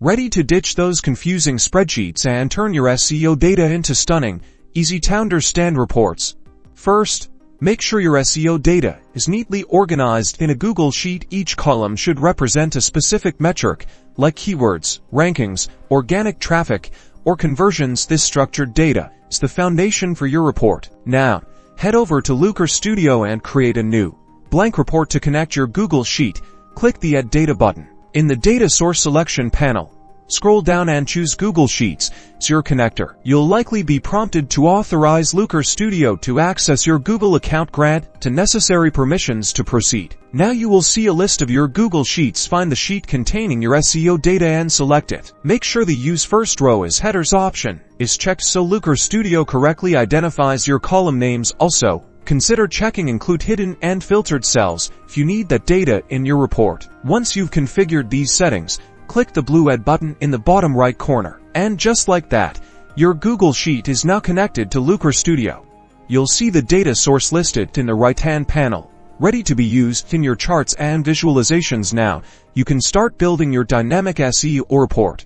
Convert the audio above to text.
Ready to ditch those confusing spreadsheets and turn your SEO data into stunning, easy-to-understand reports? First, make sure your SEO data is neatly organized in a Google Sheet. Each column should represent a specific metric, like keywords, rankings, organic traffic, or conversions. This structured data is the foundation for your report. Now, head over to Looker Studio and create a new, blank report. To connect your Google Sheet, click the Add Data button. In the Data Source Selection panel, scroll down and choose Google Sheets as your connector. You'll likely be prompted to authorize Looker Studio to access your Google account. Grant the necessary permissions to proceed. Now you will see a list of your Google Sheets. Find the sheet containing your SEO data and select it. Make sure the Use First Row as Headers option is checked so Looker Studio correctly identifies your column names. Also, consider checking Include Hidden and Filtered Cells if you need that data in your report. Once you've configured these settings, click the blue Add button in the bottom right corner. And just like that, your Google Sheet is now connected to Looker Studio. You'll see the data source listed in the right-hand panel, ready to be used in your charts and visualizations. Now, you can start building your dynamic SEO report.